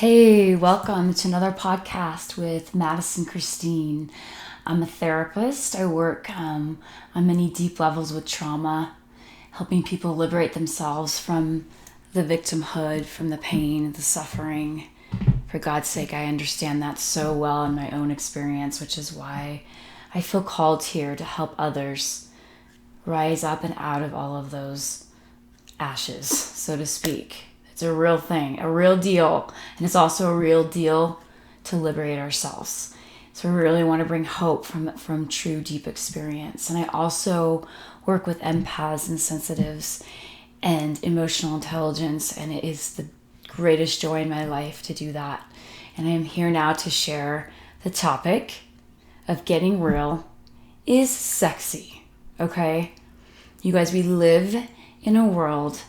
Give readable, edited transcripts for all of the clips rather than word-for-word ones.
Hey, welcome to another podcast with Madison Christine. I'm a therapist. I work on many deep levels with trauma, helping people liberate themselves from the victimhood, from the pain, the suffering. For God's sake, I understand that so well in my own experience, which is why I feel called here to help others rise up and out of all of those ashes, so to speak. It's a real thing, a real deal. And it's also a real deal to liberate ourselves. So I really want to bring hope from true, deep experience. And I also work with empaths and sensitives and emotional intelligence. And it is the greatest joy in my life to do that. And I am here now to share the topic of getting real is sexy. Okay? You guys, we live in a world,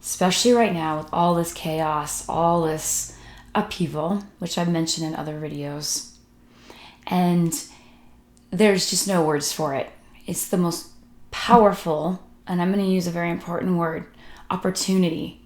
especially right now with all this chaos, all this upheaval, which I've mentioned in other videos. And there's just no words for it. It's the most powerful, and I'm going to use a very important word, opportunity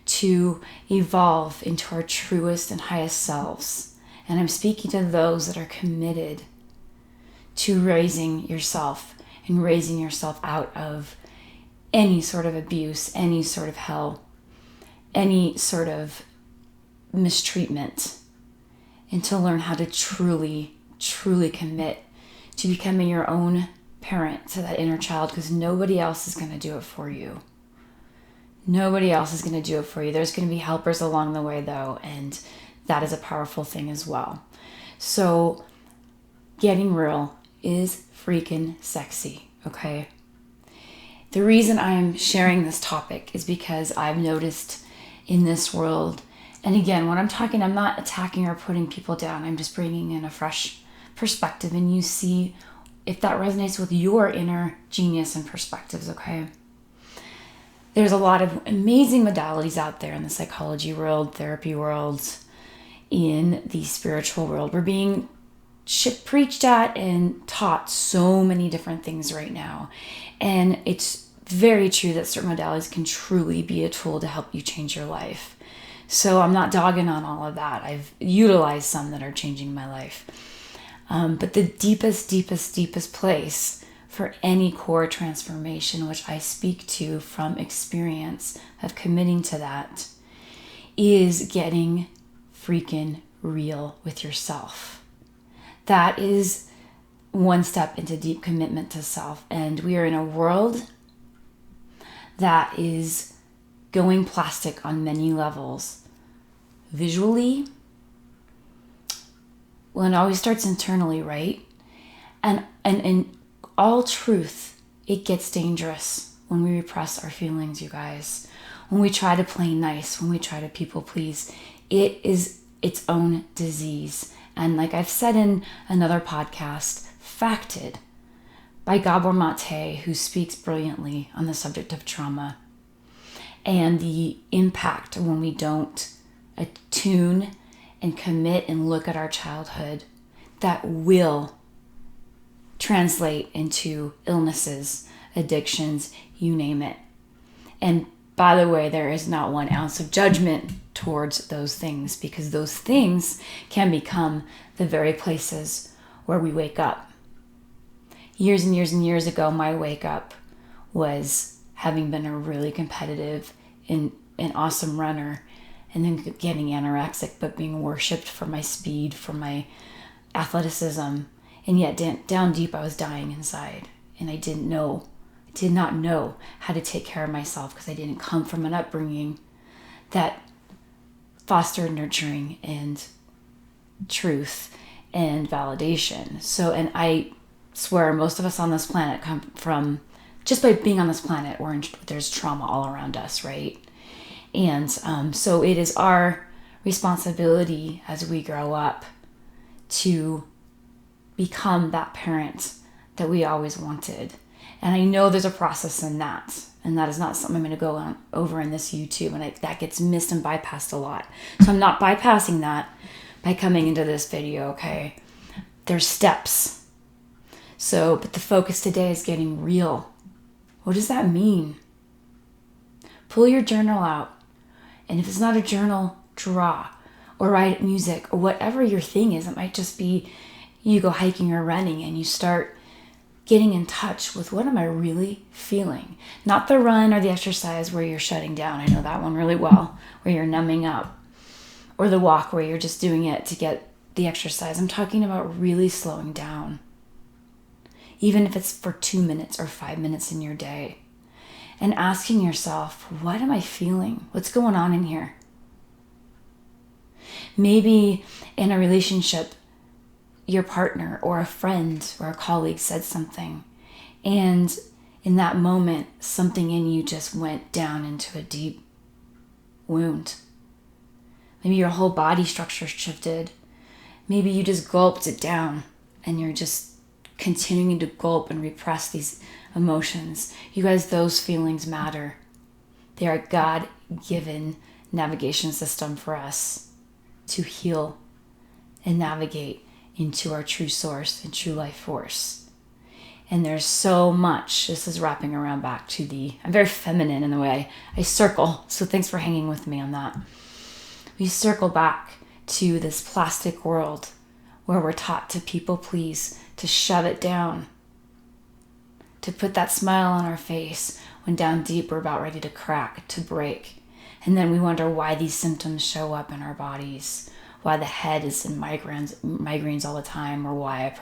to evolve into our truest and highest selves. And I'm speaking to those that are committed to raising yourself and raising yourself out of any sort of abuse, any sort of hell, any sort of mistreatment, and to learn how to truly, truly commit to becoming your own parent to that inner child, because nobody else is going to do it for you. Nobody else is going to do it for you. There's going to be helpers along the way, though, and that is a powerful thing as well. So getting real is freaking sexy, okay? The reason I'm sharing this topic is because I've noticed in this world, and again, when I'm talking, I'm not attacking or putting people down. I'm just bringing in a fresh perspective, and you see if that resonates with your inner genius and perspectives, okay? There's a lot of amazing modalities out there in the psychology world, therapy world, in the spiritual world. We're being preached at and taught so many different things right now. And it's very true that certain modalities can truly be a tool to help you change your life. So I'm not dogging on all of that. I've utilized some that are changing my life. But the deepest place for any core transformation, which I speak to from experience of committing to that, is getting freaking real with yourself. That is one step into deep commitment to self. And we are in a world that is going plastic on many levels. Visually, well, it always starts internally, right? And in all truth, it gets dangerous when we repress our feelings, you guys. When we try to play nice, when we try to people please, it is its own disease. And like I've said in another podcast, facted by Gabor Mate, who speaks brilliantly on the subject of trauma and the impact when we don't attune and commit and look at our childhood, that will translate into illnesses, addictions, you name it. And by the way, there is not 1 ounce of judgment towards those things, because those things can become the very places where we wake up. Years and years ago, my wake up was having been a really competitive and awesome runner, and then getting anorexic, but being worshipped for my speed, for my athleticism. And yet down deep, I was dying inside, and I did not know how to take care of myself, because I didn't come from an upbringing that fostered nurturing and truth and validation. So, and I swear most of us on this planet come from, just by being on this planet, there's trauma all around us, right? And so it is our responsibility as we grow up to become that parent that we always wanted. And I know there's a process in that. And that is not something I'm going to go over in this YouTube. And that gets missed and bypassed a lot. So I'm not bypassing that by coming into this video, okay? There's steps. So, but the focus today is getting real. What does that mean? Pull your journal out. And if it's not a journal, draw. or write music, or whatever your thing is. It might just be you go hiking or running and you start getting in touch with, what am I really feeling? Not the run or the exercise where you're shutting down. I know that one really well, where you're numbing up. Or the walk where you're just doing it to get the exercise. I'm talking about really slowing down. Even if it's for 2 minutes or 5 minutes in your day. And asking yourself, what am I feeling? What's going on in here? Maybe in a relationship, your partner or a friend or a colleague said something, and in that moment, something in you just went down into a deep wound. Maybe your whole body structure shifted. Maybe you just gulped it down and you're just continuing to gulp and repress these emotions. You guys, those feelings matter. They are a God-given navigation system for us to heal and navigate into our true source and true life force. And there's so much. This is wrapping around back to I'm very feminine in the way I circle. So thanks for hanging with me on that. We circle back to this plastic world where we're taught to people please, to shove it down, to put that smile on our face when down deep we're about ready to crack, to break. And then we wonder why these symptoms show up in our bodies, why the head is in migraines all the time, or why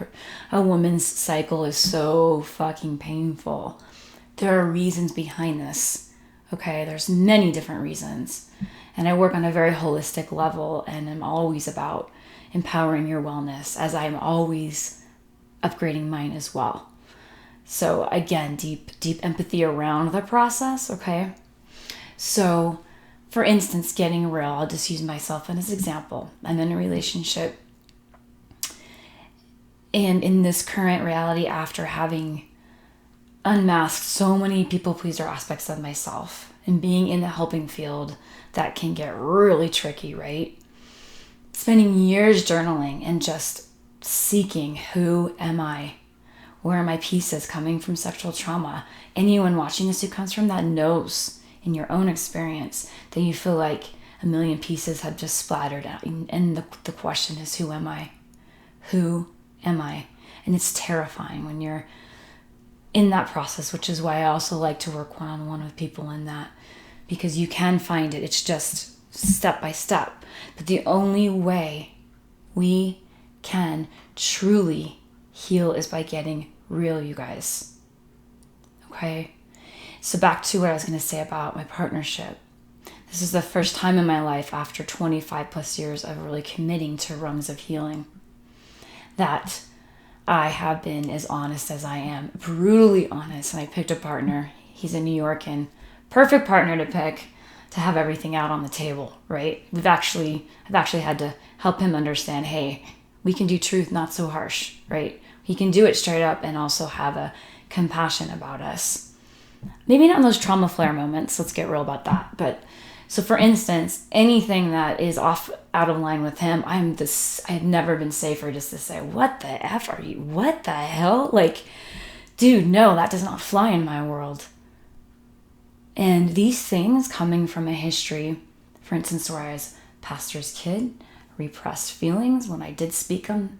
a woman's cycle is so fucking painful. There are reasons behind this, okay? There's many different reasons. And I work on a very holistic level, and I'm always about empowering your wellness, as I'm always upgrading mine as well. So again, deep empathy around the process, okay? So for instance, getting real, I'll just use myself as an example. I'm in a relationship, and in this current reality, after having unmasked so many people pleaser aspects of myself and being in the helping field, that can get really tricky, right? Spending years journaling and just seeking, who am I? Where are my pieces coming from sexual trauma? Anyone watching this who comes from that knows in your own experience that you feel like a million pieces have just splattered out. And the question is, who am I? Who am I? And it's terrifying when you're in that process, which is why I also like to work one-on-one with people in that, because you can find it. It's just step by step. But the only way we can truly heal is by getting real, you guys. Okay? So back to what I was going to say about my partnership. This is the first time in my life after 25 plus years of really committing to rungs of healing that I have been as honest as I am, brutally honest. And I picked a partner. He's a New Yorker, perfect partner to pick to have everything out on the table, right? I've actually had to help him understand, hey, we can do truth, not so harsh, right? He can do it straight up and also have a compassion about us. Maybe not in those trauma flare moments. Let's get real about that. But so for instance, anything that is out of line with him, I've never been safer just to say, what the F are you? What the hell? Like, dude, no, that does not fly in my world. And these things coming from a history, for instance, where I was pastor's kid, repressed feelings when I did speak them,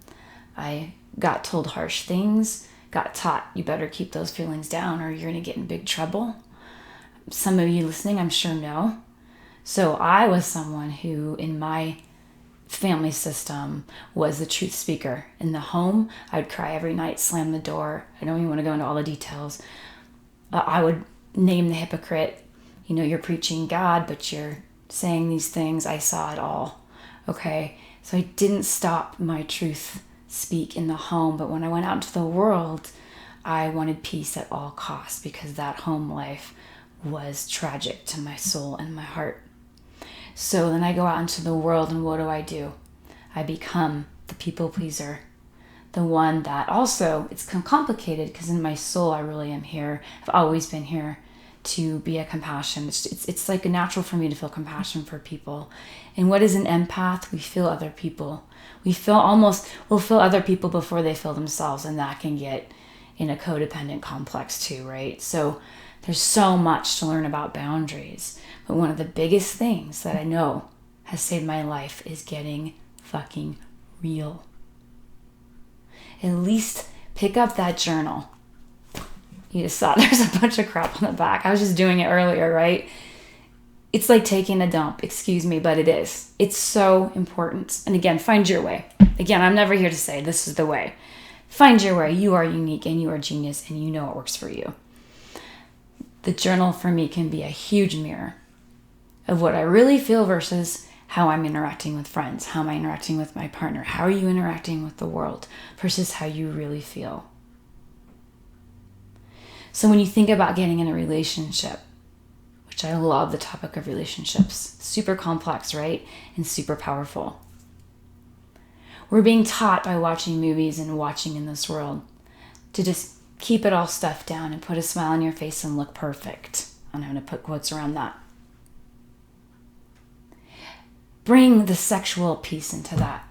I got told harsh things, got taught you better keep those feelings down or you're going to get in big trouble. Some of you listening, I'm sure know. So I was someone who, in my family system, was the truth speaker. In the home, I would cry every night, slam the door. I don't even want to go into all the details. I would name the hypocrite. You know, you're preaching God, but you're saying these things. I saw it all. Okay? So I didn't stop my truth speak in the home, but when I went out into the world, I wanted peace at all costs because that home life was tragic to my soul and my heart. So then I go out into the world, and what do? I become the people pleaser, the one that also, it's complicated because in my soul I really am here. I've always been here to be a compassion. It's like a natural for me to feel compassion for people. And what is an empath? We feel other people. We'll feel other people before they feel themselves, and that can get in a codependent complex too, right? So there's so much to learn about boundaries. But one of the biggest things that I know has saved my life is getting fucking real. At least pick up that journal. You just saw there's a bunch of crap on the back. I was just doing it earlier, right? It's like taking a dump, excuse me, but it is. It's so important. And again, find your way. Again, I'm never here to say this is the way. Find your way. You are unique and you are genius and you know what works for you. The journal for me can be a huge mirror of what I really feel versus how I'm interacting with friends. How am I interacting with my partner? How are you interacting with the world versus how you really feel? So when you think about getting in a relationship, which I love the topic of relationships, super complex, right? And super powerful. We're being taught by watching movies and watching in this world to just keep it all stuffed down and put a smile on your face and look perfect. I'm going to put quotes around that. Bring the sexual piece into that.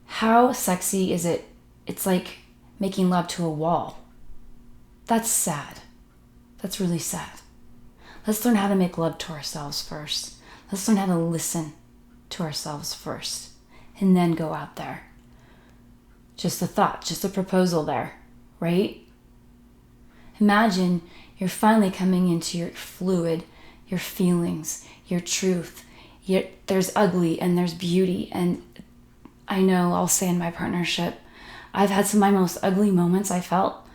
How sexy is it? It's like making love to a wall. That's sad. That's really sad. Let's learn how to make love to ourselves first. Let's learn how to listen to ourselves first. And then go out there. Just a thought, just a proposal there, right? Imagine you're finally coming into your fluid, your feelings, your truth. There's ugly and there's beauty. And I know I'll say in my partnership, I've had some of my most ugly moments I felt.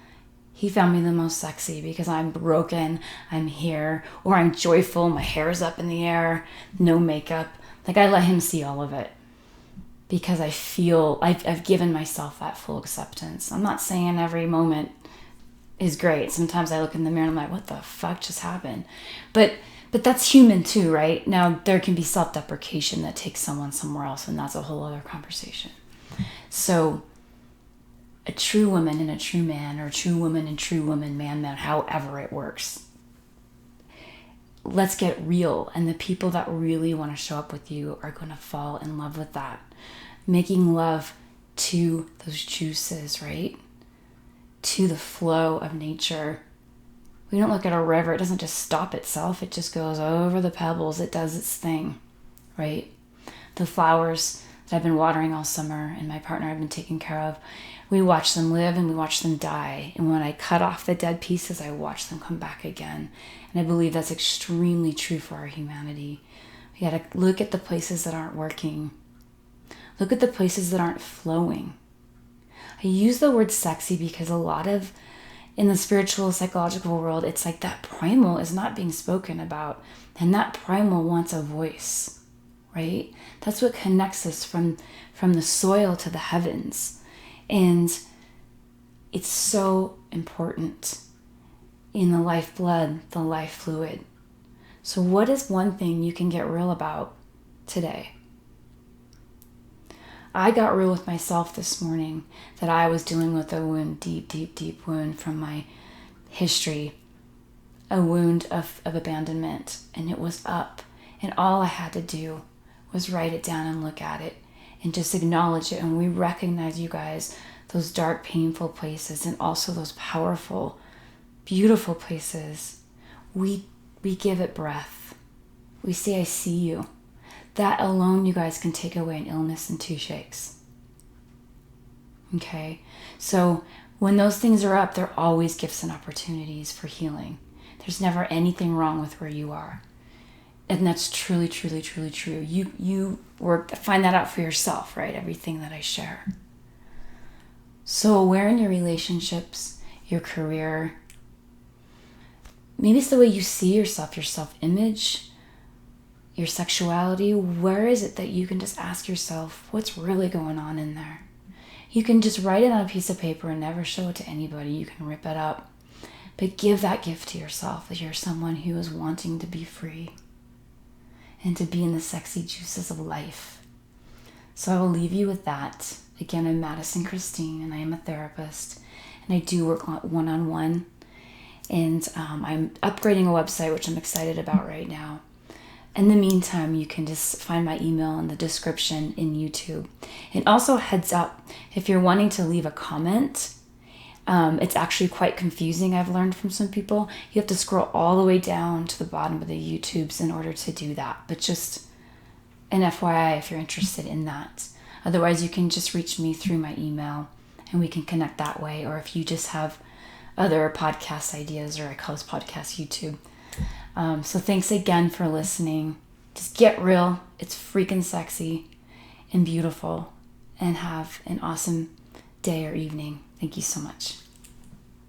He found me the most sexy because I'm broken, I'm here, or I'm joyful, my hair's up in the air, no makeup. Like I let him see all of it because I feel I've given myself that full acceptance. I'm not saying every moment is great. Sometimes I look in the mirror and I'm like, what the fuck just happened? But that's human too, right? Now there can be self-deprecation that takes someone somewhere else, and that's a whole other conversation. So a true woman and a true man, or a true woman and true woman, man, however it works. Let's get real. And the people that really want to show up with you are going to fall in love with that. Making love to those juices, right? To the flow of nature. We don't look at a river. It doesn't just stop itself. It just goes over the pebbles. It does its thing, right? The flowers that I've been watering all summer and my partner I've been taking care of, we watch them live and we watch them die. And when I cut off the dead pieces, I watch them come back again. And I believe that's extremely true for our humanity. We got to look at the places that aren't working. Look at the places that aren't flowing. I use the word sexy because a lot of, in the spiritual, psychological world, it's like that primal is not being spoken about. And that primal wants a voice, right? That's what connects us from the soil to the heavens. And it's so important in the lifeblood, the life fluid. So what is one thing you can get real about today? I got real with myself this morning that I was dealing with a wound, deep wound from my history, a wound of abandonment, and it was up. And all I had to do was write it down and look at it and just acknowledge it. And we recognize, you guys, those dark, painful places and also those powerful, beautiful places. We give it breath. We say, I see you. That alone, you guys, can take away an illness in 2 shakes. Okay? So when those things are up, there are always gifts and opportunities for healing. There's never anything wrong with where you are. And that's truly, truly, truly true. You find that out for yourself, right? Everything that I share. So aware in your relationships, your career, maybe it's the way you see yourself, your self-image, your sexuality. Where is it that you can just ask yourself, what's really going on in there? You can just write it on a piece of paper and never show it to anybody. You can rip it up. But give that gift to yourself, that you're someone who is wanting to be free and to be in the sexy juices of life. So I will leave you with that. Again, I'm Madison Christine, and I am a therapist, and I do work one-on-one. And I'm upgrading a website, which I'm excited about right now. In the meantime, you can just find my email in the description in YouTube. And also, heads up, if you're wanting to leave a comment, it's actually quite confusing. I've learned from some people. You have to scroll all the way down to the bottom of the YouTubes in order to do that. But just an FYI if you're interested in that. Otherwise, you can just reach me through my email and we can connect that way. Or if you just have other podcast ideas, or I call this podcast YouTube. So thanks again for listening. Just get real. It's freaking sexy and beautiful. And have an awesome day or evening. Thank you so much.